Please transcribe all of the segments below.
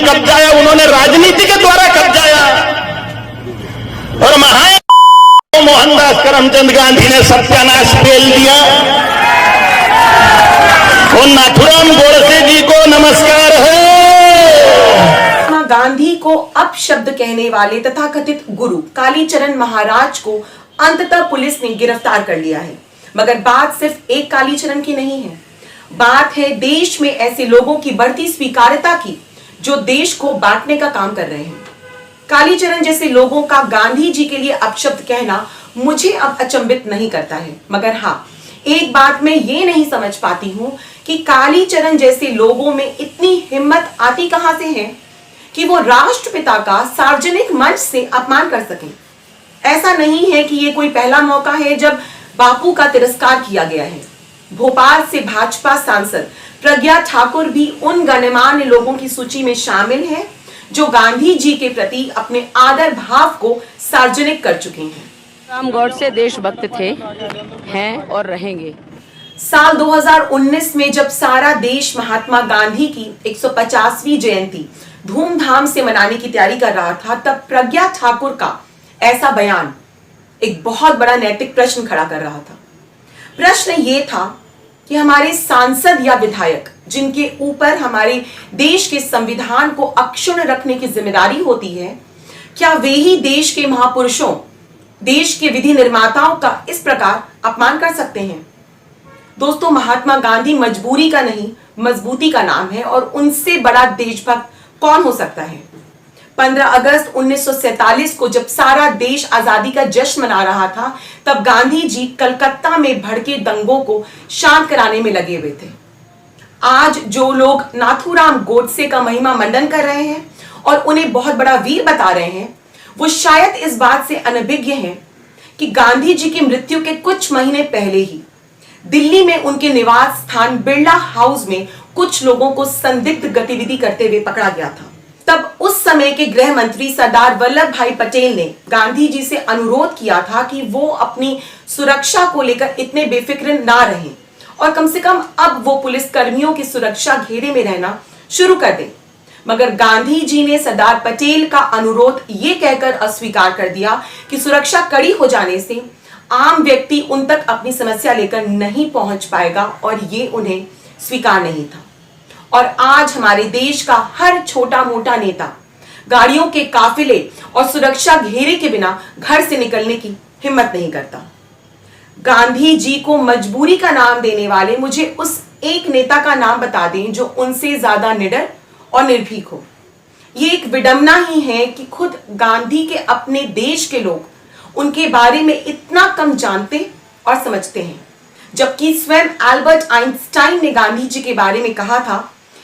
कब्जाया, उन्होंने राजनीति के द्वारा कब्जाया। और महान मोहनदास करमचंद गांधी ने सत्यानाश पेल दिया। और नाथुराम गोडसे जी को नमस्कार है। गांधी को अपशब्द कहने वाले तथाकथित गुरु कालीचरण महाराज को अंततः पुलिस ने गिरफ्तार कर लिया है। मगर बात सिर्फ एक कालीचरण की नहीं है, बात है देश में ऐसे लोगों की बढ़ती स्वीकार्यता की जो देश को बांटने का काम कर रहे हैं। कालीचरण जैसे लोगों का गांधी जी के लिए अपशब्द कहना मुझे अब अचंभित नहीं करता है। मगर हाँ, एक बात मैं ये नहीं समझ पाती हूं कि कालीचरण जैसे लोगों में इतनी हिम्मत आती कहां से है कि वो राष्ट्रपिता का सार्वजनिक मंच से अपमान कर सकें। ऐसा नहीं है कि ये कोई पहला मौका है जब बापू का तिरस्कार किया गया है। भोपाल से भाजपा सांसद प्रज्ञा ठाकुर भी उन गणमान्य लोगों की सूची में शामिल है जो गांधी जी के प्रति अपने आदर भाव को सार्वजनिक कर चुके हैं। राम गोडसे देशभक्त थे, हैं और रहेंगे। साल 2019 में जब सारा देश महात्मा गांधी की 150वीं जयंती धूमधाम से मनाने की तैयारी कर रहा था, तब प्रज्ञा ठाकुर का ऐसा बयान एक बहुत बड़ा नैतिक प्रश्न खड़ा कर रहा था। प्रश्न ये था कि हमारे सांसद या विधायक जिनके ऊपर हमारे देश के संविधान को अक्षुण्ण रखने की जिम्मेदारी होती है, क्या वे ही देश के महापुरुषों, देश के विधि निर्माताओं का इस प्रकार अपमान कर सकते हैं? दोस्तों, महात्मा गांधी मजबूरी का नहीं मजबूती का नाम है और उनसे बड़ा देशभक्त कौन हो सकता है। 15 अगस्त 1947 को जब सारा देश आजादी का जश्न मना रहा था, तब गांधी जी कलकत्ता में भड़के दंगों को शांत कराने में लगे हुए थे। आज जो लोग नाथुराम गोडसे का महिमा मंडन कर रहे हैं और उन्हें बहुत बड़ा वीर बता रहे हैं, वो शायद इस बात से अनभिज्ञ हैं कि गांधी जी की मृत्यु के कुछ महीने पहले ही दिल्ली में उनके निवास स्थान बिरला हाउस में कुछ लोगों को संदिग्ध गतिविधि करते हुए पकड़ा गया था। तब उस समय के गृह मंत्री सरदार वल्लभ भाई पटेल ने गांधी जी से अनुरोध किया था कि वो अपनी सुरक्षा को लेकर इतने बेफिक्र ना रहें और कम से कम अब वो पुलिस कर्मियों की सुरक्षा घेरे में रहना शुरू कर दें। मगर गांधी जी ने सरदार पटेल का अनुरोध ये कहकर अस्वीकार कर दिया कि सुरक्षा कड़ी हो जाने से आम व्यक्ति उन तक अपनी समस्या लेकर नहीं पहुंच पाएगा और ये उन्हें स्वीकार नहीं था। और आज हमारे देश का हर छोटा मोटा नेता गाड़ियों के काफिले और सुरक्षा घेरे के बिना घर से निकलने की हिम्मत नहीं करता। गांधी जी को मजबूरी का नाम देने वाले मुझे उस एक नेता का नाम बता दें जो उनसे ज्यादा निडर और निर्भीक हो। ये एक विडंबना ही है कि खुद गांधी के अपने देश के लोग उनके बारे में इतना कम जानते और समझते हैं, जबकि स्वयं एल्बर्ट आइंस्टाइन ने गांधी जी के बारे में कहा था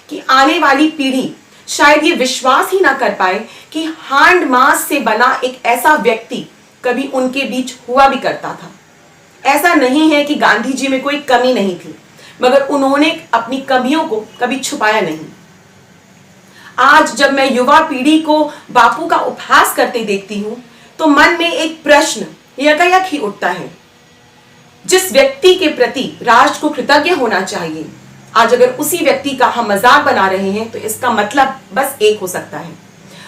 कि आने वाली पीढ़ी शायद ये विश्वास ही ना कर पाए कि हांड मांस से बना एक ऐसा व्यक्ति कभी उनके बीच हुआ भी करता था। ऐसा नहीं है कि गांधी जी में कोई कमी नहीं थी, मगर उन्होंने अपनी कमियों को कभी छुपाया नहीं। आज जब मैं युवा पीढ़ी को बापू का उपहास करते देखती हूं तो मन में एक प्रश्न यकायक ही उठता है। जिस व्यक्ति के प्रति राष्ट्र को कृतज्ञ होना चाहिए, आज अगर उसी व्यक्ति का हम मजाक बना रहे हैं तो इसका मतलब बस एक हो सकता है,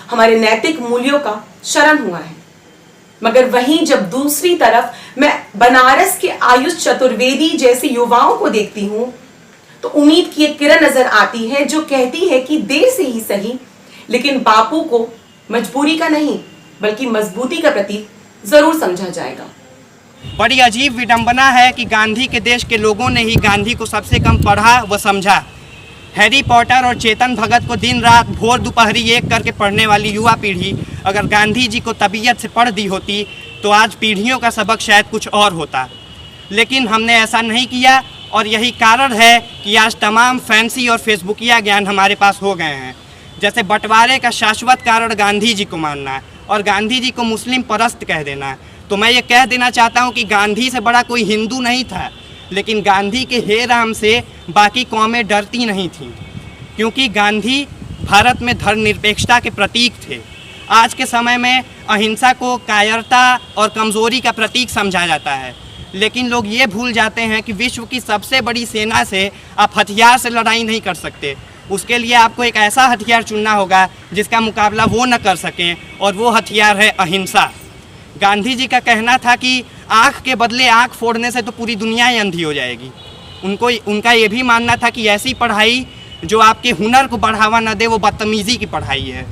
हमारे नैतिक मूल्यों का क्षरण हुआ है। मगर वहीं जब दूसरी तरफ मैं बनारस के आयुष चतुर्वेदी जैसे युवाओं को देखती हूं तो उम्मीद की एक किरण नजर आती है जो कहती है कि देर से ही सही, लेकिन बापू को मजबूरी का नहीं बल्कि मजबूती का प्रतीक जरूर समझा जाएगा। बड़ी अजीब विडंबना है कि गांधी के देश के लोगों ने ही गांधी को सबसे कम पढ़ा व समझा। हैरी पॉटर और चेतन भगत को दिन रात भोर दोपहरी एक करके पढ़ने वाली युवा पीढ़ी अगर गांधी जी को तबीयत से पढ़ दी होती तो आज पीढ़ियों का सबक शायद कुछ और होता, लेकिन हमने ऐसा नहीं किया और यही कारण है कि आज तमाम फैंसी और फेसबुकिया ज्ञान हमारे पास हो गए हैं। जैसे बंटवारे का शाश्वत कारण गांधी जी को मानना है और गांधी जी को मुस्लिम परस्त कह देना है। तो मैं ये कह देना चाहता हूँ कि गांधी से बड़ा कोई हिंदू नहीं था, लेकिन गांधी के हे राम से बाकी कौमें डरती नहीं थीं, क्योंकि गांधी भारत में धर्मनिरपेक्षता के प्रतीक थे। आज के समय में अहिंसा को कायरता और कमज़ोरी का प्रतीक समझा जाता है, लेकिन लोग ये भूल जाते हैं कि विश्व की सबसे बड़ी सेना से आप हथियार से लड़ाई नहीं कर सकते, उसके लिए आपको एक ऐसा हथियार चुनना होगा जिसका मुकाबला वो न कर सकें, और वो हथियार है अहिंसा। गांधी जी का कहना था कि आँख के बदले आँख फोड़ने से तो पूरी दुनिया ही अंधी हो जाएगी। उनका ये भी मानना था कि ऐसी पढ़ाई जो आपके हुनर को बढ़ावा न दे वो बदतमीज़ी की पढ़ाई है।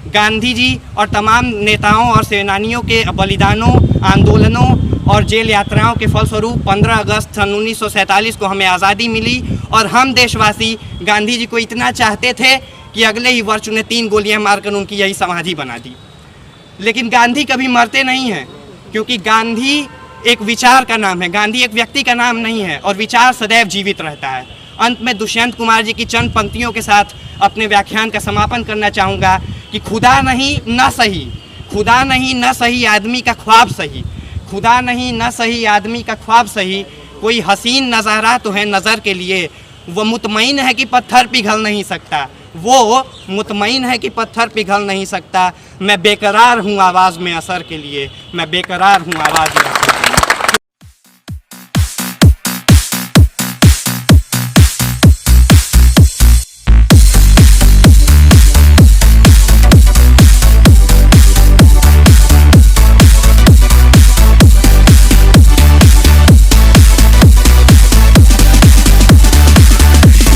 गांधी जी और तमाम नेताओं और सेनानियों के बलिदानों, आंदोलनों और जेल यात्राओं के फलस्वरूप 15 अगस्त सन 1947 को हमें आज़ादी मिली, और हम देशवासी गांधी जी को इतना चाहते थे कि अगले ही वर्ष उन्हें 3 गोलियां मारकर उनकी यही समाधि बना दी। लेकिन गांधी कभी मरते नहीं हैं, क्योंकि गांधी एक विचार का नाम है, गांधी एक व्यक्ति का नाम नहीं है, और विचार सदैव जीवित रहता है। अंत में दुष्यंत कुमार जी की चंद पंक्तियों के साथ अपने व्याख्यान का समापन करना चाहूँगा कि खुदा नहीं न सही, खुदा नहीं न सही आदमी का ख्वाब सही, खुदा नहीं न सही आदमी का ख्वाब सही, कोई हसीन नज़ारा तो है नज़र के लिए, वो मुतमईन है कि पत्थर पिघल नहीं सकता, वो मुतमईन है कि पत्थर पिघल नहीं सकता, मैं बेकरार हूँ आवाज़ में असर के लिए, मैं बेकरार हूँ आवाज़ में असर।